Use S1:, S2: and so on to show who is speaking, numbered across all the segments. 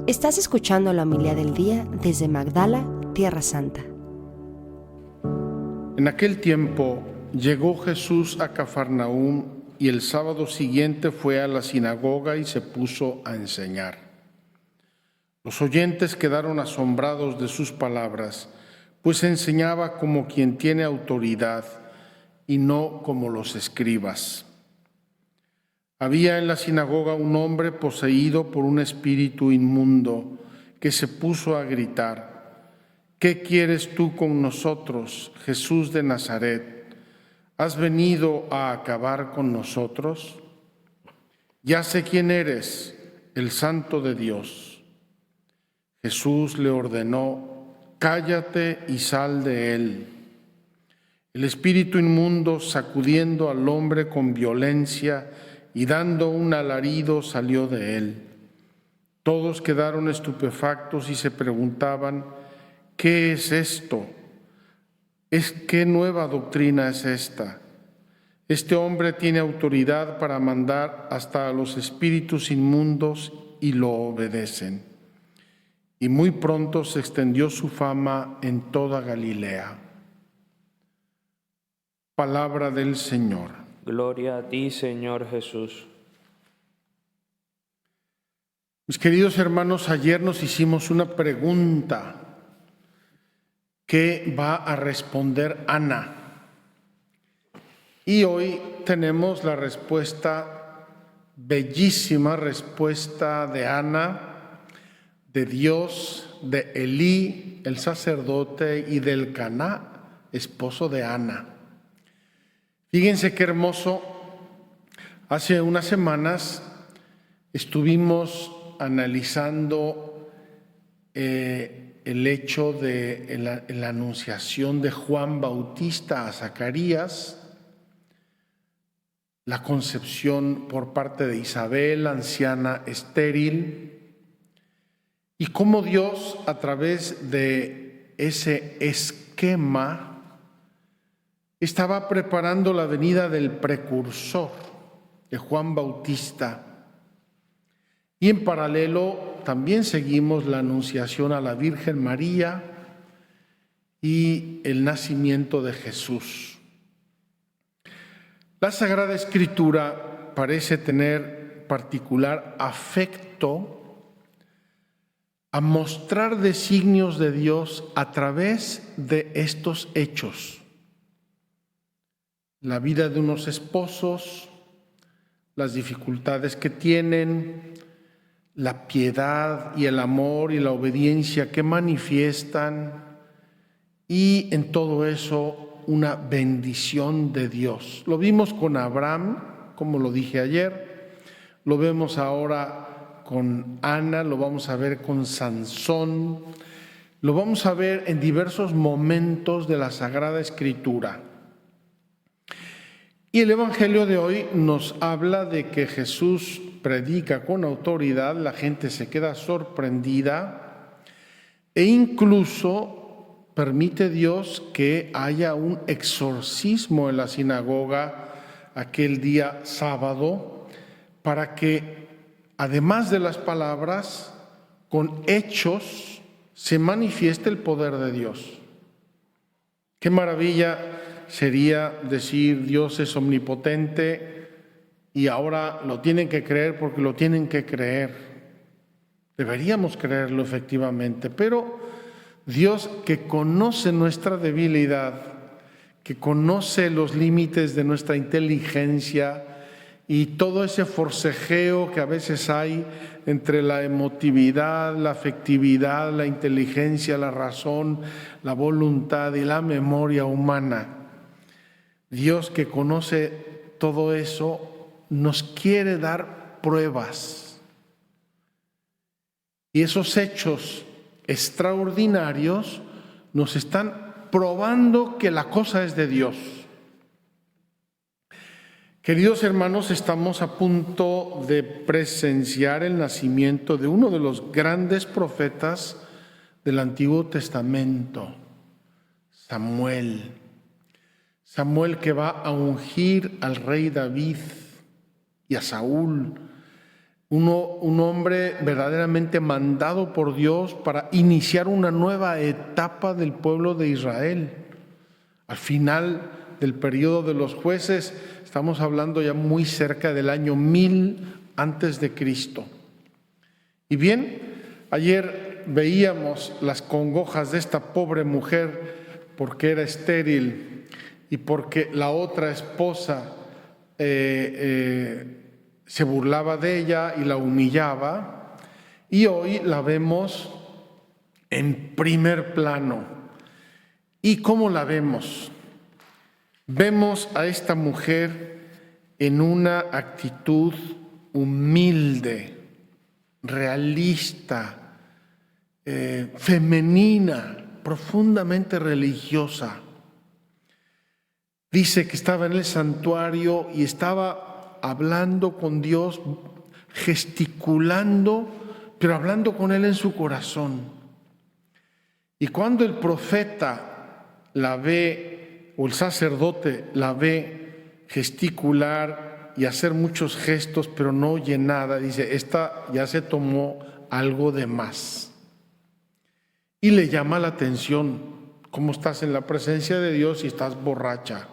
S1: Estás escuchando la homilía del día desde Magdala, Tierra Santa.
S2: En aquel tiempo llegó Jesús a Cafarnaúm y el sábado siguiente fue a la sinagoga y se puso a enseñar. Los oyentes quedaron asombrados de sus palabras, pues enseñaba como quien tiene autoridad y no como los escribas. Había en la sinagoga un hombre poseído por un espíritu inmundo que se puso a gritar: ¿Qué quieres tú con nosotros, Jesús de Nazaret? ¿Has venido a acabar con nosotros? Ya sé quién eres, el Santo de Dios. Jesús le ordenó: cállate y sal de él. El espíritu inmundo, sacudiendo al hombre con violencia y dando un alarido, salió de él. Todos quedaron estupefactos y se preguntaban: ¿qué es esto? ¿Qué nueva doctrina es esta? Este hombre tiene autoridad para mandar hasta a los espíritus inmundos y lo obedecen. Y muy pronto se extendió su fama en toda Galilea. Palabra del Señor.
S3: Gloria a ti, Señor Jesús.
S2: Mis queridos hermanos, ayer nos hicimos una pregunta que va a responder Ana. Y hoy tenemos la respuesta, bellísima respuesta de Ana, de Dios, de Elí, el sacerdote, y del Elcaná, esposo de Ana. Fíjense qué hermoso. Hace unas semanas estuvimos analizando el hecho de la anunciación de Juan Bautista a Zacarías, la concepción por parte de Isabel, anciana estéril, y cómo Dios, a través de ese esquema, estaba preparando la venida del precursor, de Juan Bautista. Y en paralelo también seguimos la anunciación a la Virgen María y el nacimiento de Jesús. La Sagrada Escritura parece tener particular afecto a mostrar designios de Dios a través de estos hechos. La vida de unos esposos, las dificultades que tienen, la piedad y el amor y la obediencia que manifiestan, y en todo eso una bendición de Dios. Lo vimos con Abraham, como lo dije ayer, lo vemos ahora con Ana, lo vamos a ver con Sansón, lo vamos a ver en diversos momentos de la Sagrada Escritura. Y el Evangelio de hoy nos habla de que Jesús predica con autoridad, la gente se queda sorprendida e incluso permite Dios que haya un exorcismo en la sinagoga aquel día sábado, para que, además de las palabras, con hechos se manifieste el poder de Dios. Qué maravilla sería decir: Dios es omnipotente y ahora lo tienen que creer porque lo tienen que creer. Deberíamos creerlo efectivamente, pero Dios, que conoce nuestra debilidad, que conoce los límites de nuestra inteligencia y todo ese forcejeo que a veces hay entre la emotividad, la afectividad, la inteligencia, la razón, la voluntad y la memoria humana. Dios, que conoce todo eso, nos quiere dar pruebas. Y esos hechos extraordinarios nos están probando que la cosa es de Dios. Queridos hermanos, estamos a punto de presenciar el nacimiento de uno de los grandes profetas del Antiguo Testamento, Samuel. Samuel, que va a ungir al rey David y a Saúl, un hombre verdaderamente mandado por Dios para iniciar una nueva etapa del pueblo de Israel. Al final del periodo de los jueces, estamos hablando ya muy cerca del año 1000 antes de Cristo. Y bien, ayer veíamos las congojas de esta pobre mujer porque era estéril y porque la otra esposa se burlaba de ella y la humillaba, y hoy la vemos en primer plano. ¿Y cómo la vemos? Vemos a esta mujer en una actitud humilde, realista, femenina, profundamente religiosa. Dice que estaba en el santuario y estaba hablando con Dios, gesticulando, pero hablando con Él en su corazón. Y cuando el profeta la ve, o el sacerdote la ve gesticular y hacer muchos gestos, pero no oye nada, dice, esta ya se tomó algo de más. Y le llama la atención, ¿cómo estás en la presencia de Dios y estás borracha?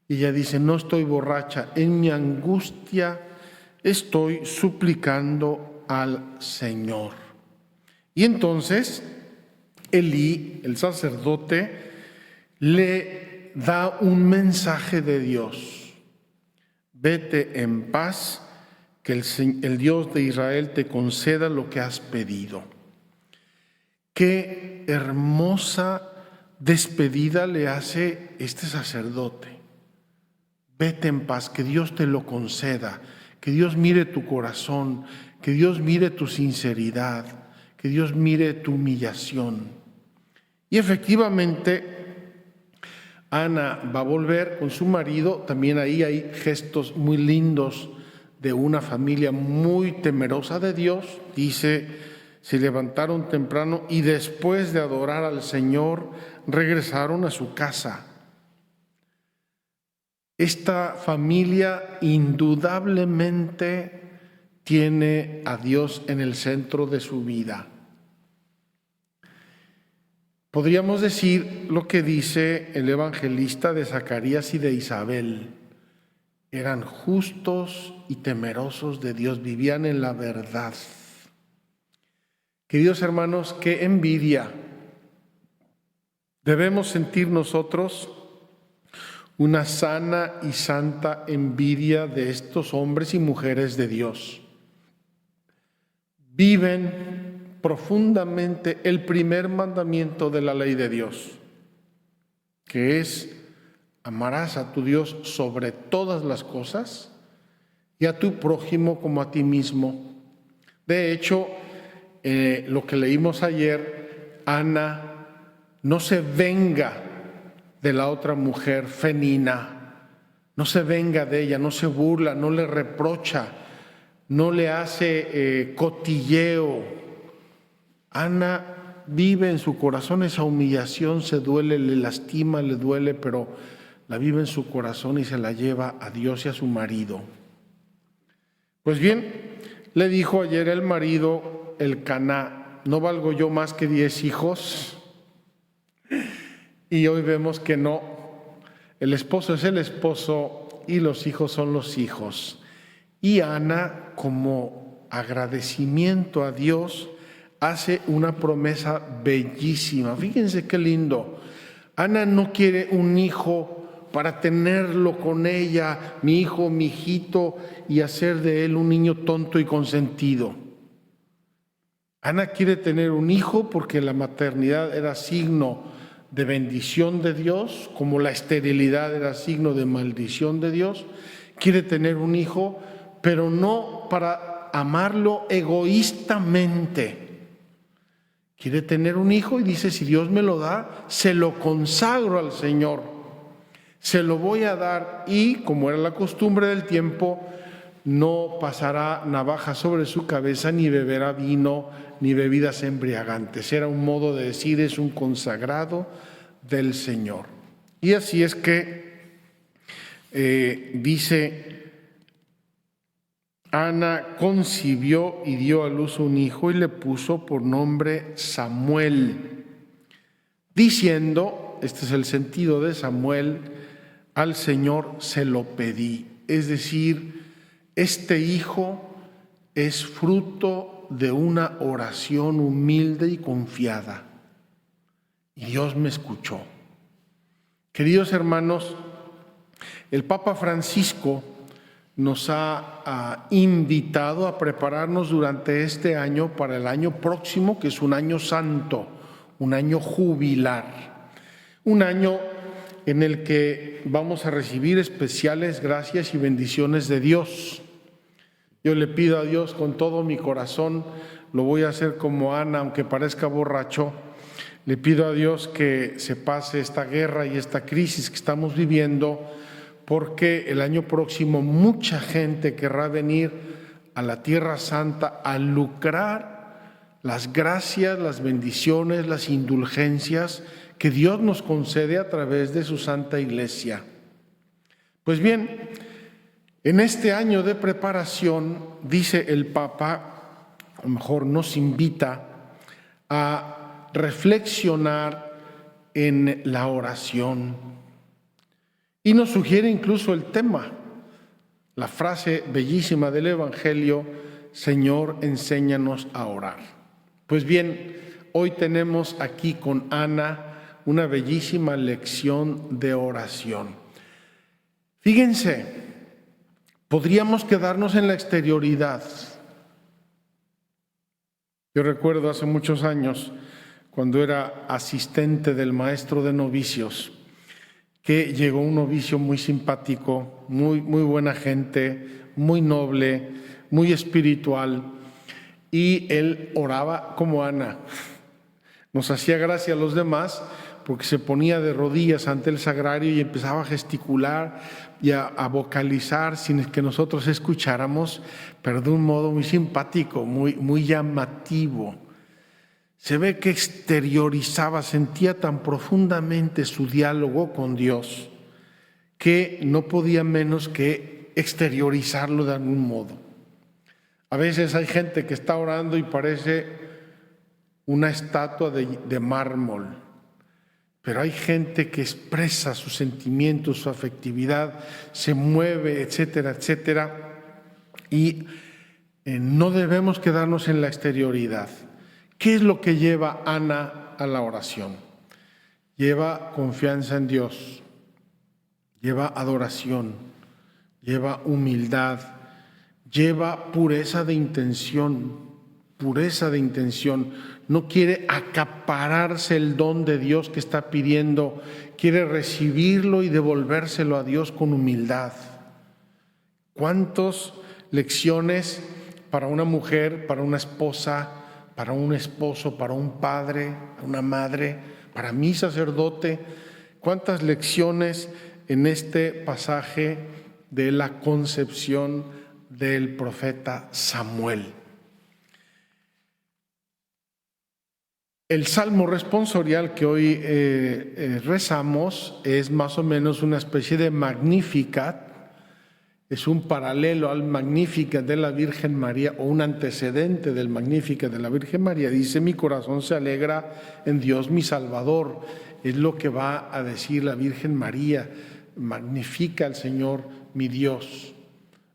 S2: Y ella dice, no estoy borracha, en mi angustia estoy suplicando al Señor. Y entonces Elí, el sacerdote, le da un mensaje de Dios. Vete en paz, que el Dios de Israel te conceda lo que has pedido. Qué hermosa despedida le hace este sacerdote. Vete en paz, que Dios te lo conceda, que Dios mire tu corazón, que Dios mire tu sinceridad, que Dios mire tu humillación. Y efectivamente, Ana va a volver con su marido. También ahí hay gestos muy lindos de una familia muy temerosa de Dios. Dice, se levantaron temprano y después de adorar al Señor, regresaron a su casa. Esta familia indudablemente tiene a Dios en el centro de su vida. Podríamos decir lo que dice el evangelista de Zacarías y de Isabel. Eran justos y temerosos de Dios, vivían en la verdad. Queridos hermanos, qué envidia debemos sentir nosotros, una sana y santa envidia de estos hombres y mujeres de Dios. Viven profundamente el primer mandamiento de la ley de Dios, que es: amarás a tu Dios sobre todas las cosas y a tu prójimo como a ti mismo. De hecho, lo que leímos ayer, Ana no se venga de la otra mujer, Fenina, no se venga de ella, no se burla, no le reprocha, no le hace cotilleo. Ana vive en su corazón esa humillación, se duele, le lastima, le duele, pero la vive en su corazón y se la lleva a Dios y a su marido. Pues bien, le dijo ayer el marido, Elcaná, ¿no valgo yo más que 10 hijos? Y hoy vemos que no. El esposo es el esposo y los hijos son los hijos. Y Ana, como agradecimiento a Dios, hace una promesa bellísima. Fíjense qué lindo. Ana no quiere un hijo para tenerlo con ella, mi hijo, mi hijito, y hacer de él un niño tonto y consentido. Ana quiere tener un hijo porque la maternidad era signo de bendición de Dios, como la esterilidad era signo de maldición de Dios. Quiere tener un hijo, pero no para amarlo egoístamente. Quiere tener un hijo y dice, si Dios me lo da, se lo consagro al Señor. Se lo voy a dar y, como era la costumbre del tiempo, no pasará navaja sobre su cabeza, ni beberá vino, ni bebidas embriagantes. Era un modo de decir, es un consagrado del Señor. Y así es que dice Ana concibió y dio a luz un hijo y le puso por nombre Samuel, diciendo, este es el sentido de Samuel, al Señor se lo pedí. Es decir, este hijo es fruto de una oración humilde y confiada. Y Dios me escuchó. Queridos hermanos, el Papa Francisco nos ha invitado a prepararnos durante este año para el año próximo, que es un año santo, un año jubilar, un año en el que vamos a recibir especiales gracias y bendiciones de Dios. Yo le pido a Dios con todo mi corazón, lo voy a hacer como Ana, aunque parezca borracho, le pido a Dios que se pase esta guerra y esta crisis que estamos viviendo, porque el año próximo mucha gente querrá venir a la Tierra Santa a lucrar las gracias, las bendiciones, las indulgencias que Dios nos concede a través de su Santa Iglesia. Pues bien, en este año de preparación, dice el Papa, o mejor nos invita a reflexionar en la oración. Y nos sugiere incluso el tema, la frase bellísima del Evangelio, Señor, enséñanos a orar. Pues bien, hoy tenemos aquí con Ana una bellísima lección de oración. Fíjense, podríamos quedarnos en la exterioridad. Yo recuerdo hace muchos años, cuando era asistente del maestro de novicios, que llegó un novicio muy simpático, muy buena gente, muy noble, muy espiritual, y él oraba como Ana. Nos hacía gracia a los demás porque se ponía de rodillas ante el sagrario y empezaba a gesticular y a vocalizar sin que nosotros escucháramos, pero de un modo muy simpático, muy llamativo. Se ve que exteriorizaba, sentía tan profundamente su diálogo con Dios que no podía menos que exteriorizarlo de algún modo. A veces hay gente que está orando y parece una estatua de mármol, pero hay gente que expresa sus sentimientos, su afectividad, se mueve, etcétera, etcétera, y no debemos quedarnos en la exterioridad. ¿Qué es lo que lleva Ana a la oración? Lleva confianza en Dios, lleva adoración, lleva humildad, lleva pureza de intención, No quiere acapararse el don de Dios que está pidiendo, quiere recibirlo y devolvérselo a Dios con humildad. ¿Cuántas lecciones para una mujer, para una esposa, para un esposo, para un padre, una madre, para mi sacerdote? ¿Cuántas lecciones en este pasaje de la concepción del profeta Samuel? El Salmo responsorial que hoy rezamos es más o menos una especie de Magnificat, es un paralelo al Magnificat de la Virgen María o un antecedente del Magnificat de la Virgen María. Dice, mi corazón se alegra en Dios mi Salvador. Es lo que va a decir la Virgen María. Magnifica al Señor mi Dios.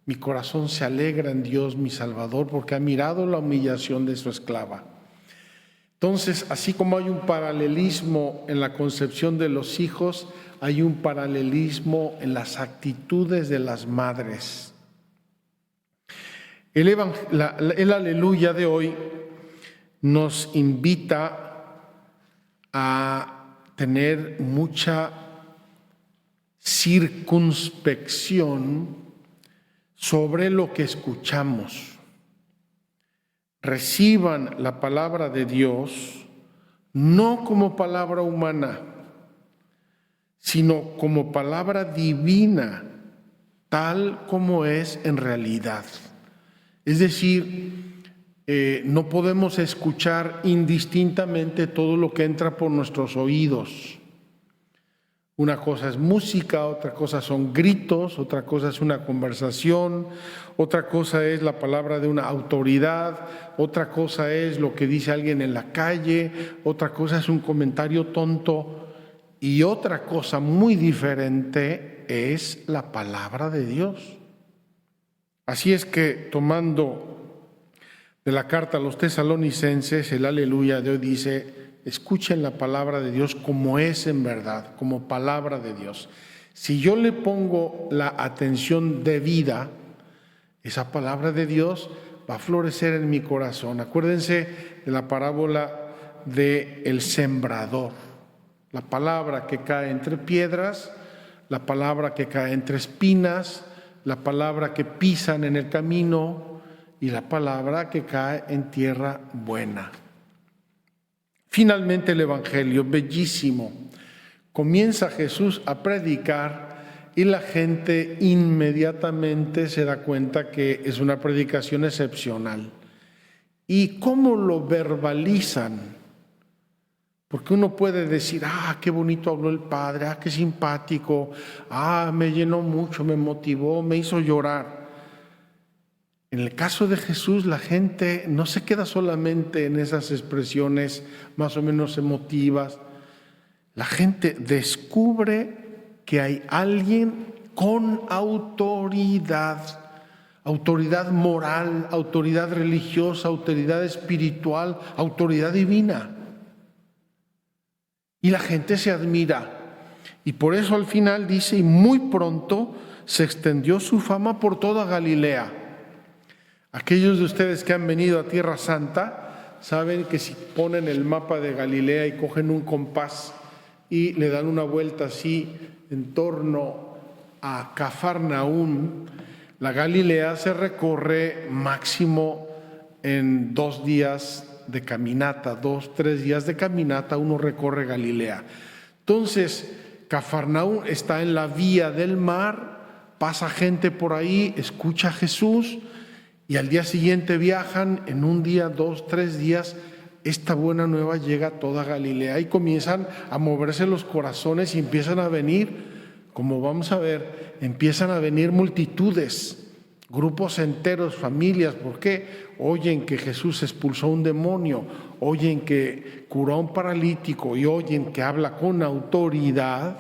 S2: Mi corazón se alegra en Dios mi Salvador porque ha mirado la humillación de su esclava. Entonces, así como hay un paralelismo en la concepción de los hijos, hay un paralelismo en las actitudes de las madres. El aleluya de hoy nos invita a tener mucha circunspección sobre lo que escuchamos. Reciban la palabra de Dios no como palabra humana, sino como palabra divina, tal como es en realidad. Es decir, no podemos escuchar indistintamente todo lo que entra por nuestros oídos. Una cosa es música, otra cosa son gritos, otra cosa es una conversación, otra cosa es la palabra de una autoridad, otra cosa es lo que dice alguien en la calle, otra cosa es un comentario tonto y otra cosa muy diferente es la palabra de Dios. Así es que tomando de la carta a los tesalonicenses, el aleluya de hoy dice: escuchen la palabra de Dios como es en verdad, como palabra de Dios. Si yo le pongo la atención debida, esa palabra de Dios va a florecer en mi corazón. Acuérdense de la parábola del sembrador. La palabra que cae entre piedras, la palabra que cae entre espinas, la palabra que pisan en el camino y la palabra que cae en tierra buena. Finalmente el Evangelio, bellísimo. Comienza Jesús a predicar y la gente inmediatamente se da cuenta que es una predicación excepcional. ¿Y cómo lo verbalizan? Porque uno puede decir: qué bonito habló el Padre, qué simpático, me llenó mucho, me motivó, me hizo llorar. En el caso de Jesús, la gente no se queda solamente en esas expresiones más o menos emotivas. La gente descubre que hay alguien con autoridad, autoridad moral, autoridad religiosa, autoridad espiritual, autoridad divina. Y la gente se admira. Y por eso al final dice: y muy pronto se extendió su fama por toda Galilea. Aquellos de ustedes que han venido a Tierra Santa saben que si ponen el mapa de Galilea y cogen un compás y le dan una vuelta así en torno a Cafarnaúm, la Galilea se recorre máximo en 2 días de caminata, 2-3 días de caminata uno recorre Galilea. Entonces, Cafarnaúm está en la vía del mar, pasa gente por ahí, escucha a Jesús, y al día siguiente viajan, en 1 día, 2-3 días, esta buena nueva llega a toda Galilea y comienzan a moverse los corazones y empiezan a venir, como vamos a ver, empiezan a venir multitudes, grupos enteros, familias. ¿Por qué? Oyen que Jesús expulsó un demonio, oyen que curó a un paralítico y oyen que habla con autoridad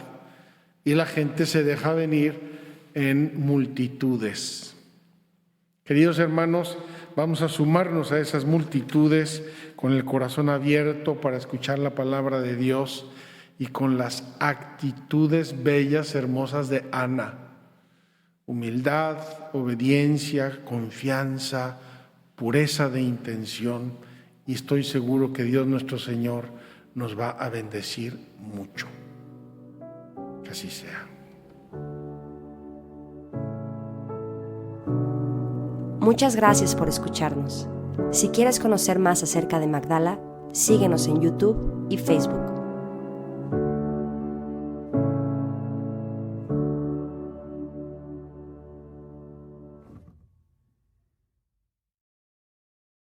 S2: y la gente se deja venir en multitudes. Queridos hermanos, vamos a sumarnos a esas multitudes con el corazón abierto para escuchar la palabra de Dios y con las actitudes bellas, hermosas de Ana. Humildad, obediencia, confianza, pureza de intención, y estoy seguro que Dios nuestro Señor nos va a bendecir mucho. Que así sea.
S1: Muchas gracias por escucharnos. Si quieres conocer más acerca de Magdala, síguenos en YouTube y Facebook.